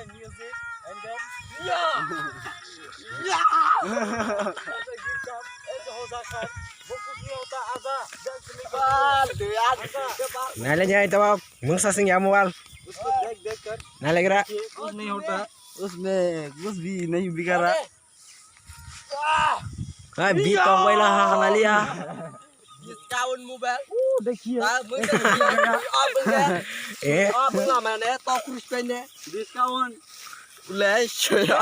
music and then yeah. ऐसे गिर काम ऐसे हो जाता है वो कुछ नहीं होता आजा नाले जाए तब आप मुंसा सिंह या मोबाइल उसको देख देख कर नाले करा कुछ नहीं होता उसमें कुछ भी नहीं बिगड़ रहा हां बी तो वाला हां लिया डिस्काउंट मोबाइल देखिए ए आप ना मैंने तो कुछ पे ने डिस्काउंट ले छोया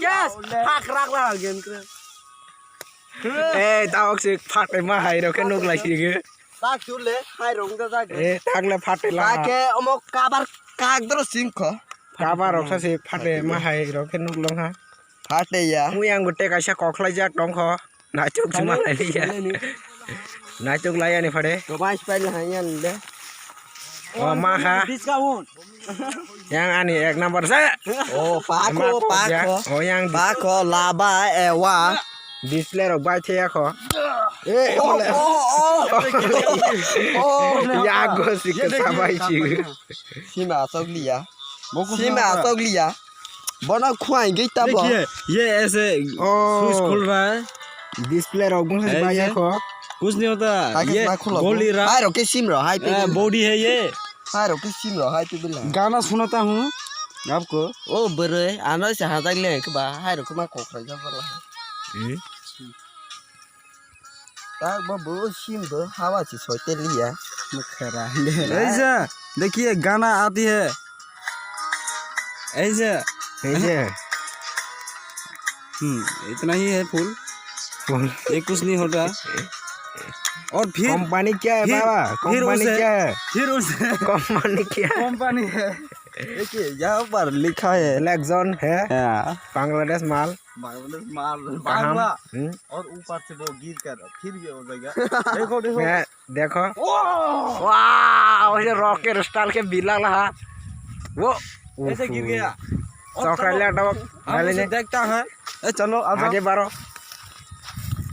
yes हाक राख ला गेम कर ए तावक से फाटे मा हाइ रो के नुक लाइसी गे ताक चुले हाइ रंग दा जाके ए थागले फाटे ला ताके अमो काबार काक दरो सिंख काबार रखसा से फाटे मा हाइ रो के नुक लंग हा फाटे या मु yang gute kaisa koklai jak dong kho na chuk cuma lai ya na chuk lai ani phade to bai spell hanya le oh ma ha discount yang ani ek number sa oh pako oh yang pako laba ewa display ro bai the kho ya go sik sabai chi sima soglia बना खुआई गई तब देखिए ये ऐसे switch खुल रहा है display रो गुण से बाया खो कुछ नहीं होता ये गोली रहा हाय रोके सिम रो हाय पे बॉडी है ये हाय रोके सिम रो हाय पे बिला गाना सुनाता हूँ आपको ओ बरे आनो से हाजा ले के बा हाय रोके मा कोखरा जा बला ताक बबो सिम दो हवा से सोते लिया मुखरा ऐसा देखिए गाना आती है ऐसे इतना ही है फुल ये कुछ नहीं होता और फिर कंपनी क्या है बाबा कंपनी क्या है फिर उसे कंपनी क्या है कंपनी है देखिए यहाँ पर लिखा है लैक्सॉन है बांग्लादेश माल बांग्ला और ऊपर से वो गिर कर फिर ये हो जाएगा देखो देखो वाह ये रॉकेट स्टाइल के बिला रहा वो ऐसे गिर गया चौकड़िया टॉप हम देखता है चलो आगे बारो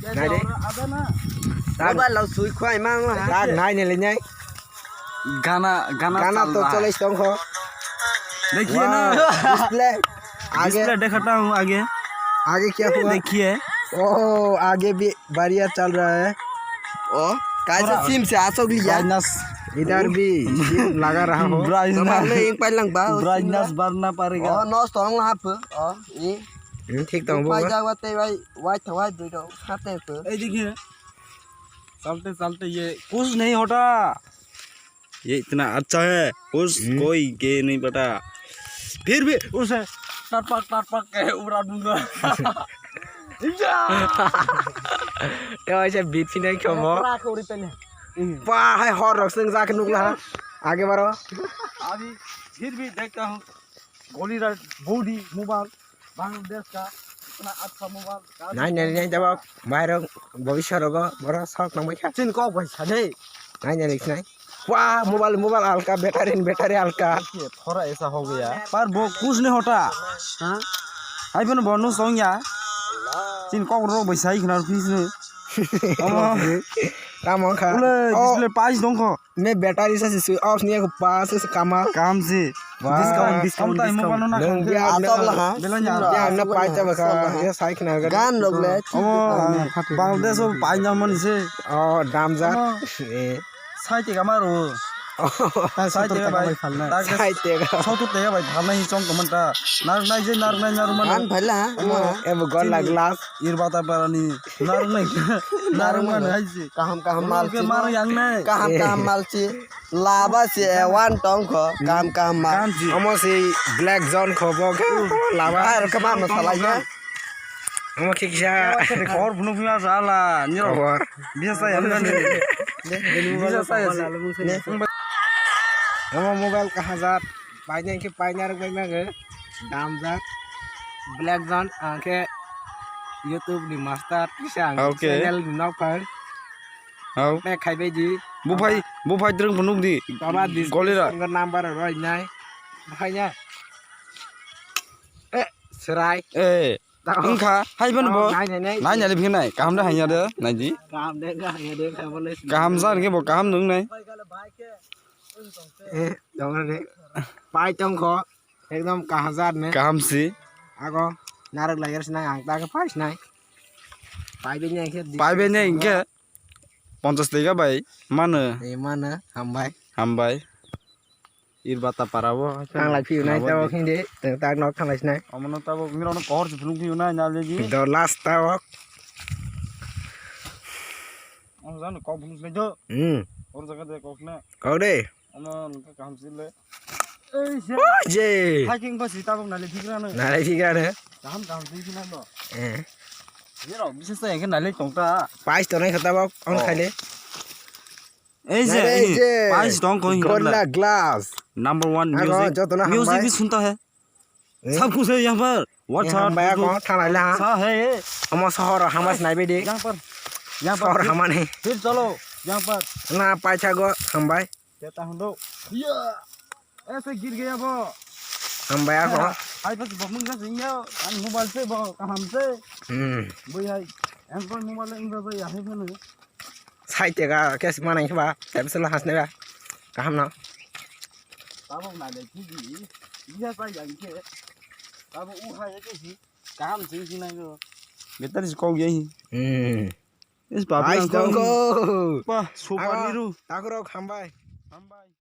आजा ना मोबाइल लो सुई खुआई मांग ताक नाइ ने ले नाइ गाना तो चले स्टोंग हो देखिए ना डिस्प्ले आगे दिखाता हूँ आगे क्या हुआ देखिए ओ आगे भी बढ़िया चल रहा है ओ कैसे सिम से आसोग लिया इधर भी लगा रहा हो ब्राइटनेस बढ़ना पड़ेगा ओ नो स्ट्रांग हाफ ओ ठीक तो वो जा वाते वाइट वाइट दो खाते पे ए देखिए चलते चलते ये कुछ नहीं होता ये इतना अच्छा है उस कोई के नहीं पता फिर भी उसे टपक के उड़ा दूंगा तो ऐसे बीट भी नहीं क्यों मो वाह है हॉर रक्सन जाके नुकला आगे बढ़ो अभी फिर भी देखता हूँ गोली बॉडी मोबाइल बांग्लादेश का इतना अच्छा मोबाइल नहीं जब बाहर भविष्य रोगा बड़ा शौक ना मुझे चिन को पैसा नहीं नहीं वाह मोबाइल हल्का बैटरी हल्का थोड़ा ऐसा हो गया पर वो कुछ नहीं होता हाँ आई बन बनू सोंया चिन को रो पैसा ही खना फीस ने काम खा डिस्प्ले पास दोंको मैं बैटरी से स्विच ऑफ नहीं है पास से काम से डिस्काउंट मोबाइल ना ना पाइच बका ये साइक ना गान लोगले बांग्लादेश पाइच मन से दाम जा साइते का मारो साइते का भाई साइते का सौतुते का भाई थाना ही चौंक मनता नार मन गान भला ए गला ग्लास इरबाता परनी नार मन है जी काम माल के मारो यांग ने काम माल ची लाबा से वन टंग को काम माल हमो से ब्लैक जोन खबो के लाबा कमा मसाला है हमो खिसा और बुनु फिया साला निरो बिसा हम हमो मोबाइल कहां जात पाइने के पाइनार गई में दाम जात ब्लैक जोन के YouTube di master pisang channel di nopal me khai be ji bu phai dreng bunung di baba di golira number rồi nhai phai nha serai ung kha hai ban bo nai nai nya le phin nai kam da hanya de nai ji kam de ga hanya de ka bole kam san ke bo kam nung nai dong re pai tong kho ekdom kahazar ne কাহামছি ago narak layer sinai ang ta ke pai sinai pai be nyai ke পাইবে নে ইনকে 50 টাকা ভাই মানে e mana hambai হামবাই ইর বাতা পারাবো ang lai phiu nai ta khing de ta nok thang lai sinai অমন তাবো মিরন কর ফুলুং পিউ না নালে জি do last ta ok on জান ক ফুলুং নাই তো ওর জায়গা দে কক না kau de অমন কাহামছিলে এই সে je হাইকিং বাসি তাবো নালে ঠিক না na lai thi ga ne কাহাম দিছি না তো এর বিশেষ তো এখানে নালে টংটা pai to nai khata bok on khai le এই যে পাঁচ টং কই gorilla glass number 1 ago music jo to na music hambai भी सुनता है सब कुछ है यहाँ पर what's hambai ko thang lai la सा है ये amo sohor hamas nai be de यहाँ पर sohor hama nei फिर चलो यहाँ पर na pai cha go hambai कहता हूँ दो ऐसे गिर गया वो hambai ko आई बस बमंग से सिंह और मोबाइल से वो काम से वो यार एंड्रॉइड मोबाइल इंग्लिश से यहाँ पे नहीं sai te ga ke sma nai ba ta bisala has ne ba kaham na तब ना देखी जी ये पाई जाएंगे तब वो है ये किसी काम से ही नहीं तो बेहतर इसको यही इस बाबू pai to go पा सुपर हीरो takuro hambai हम भाई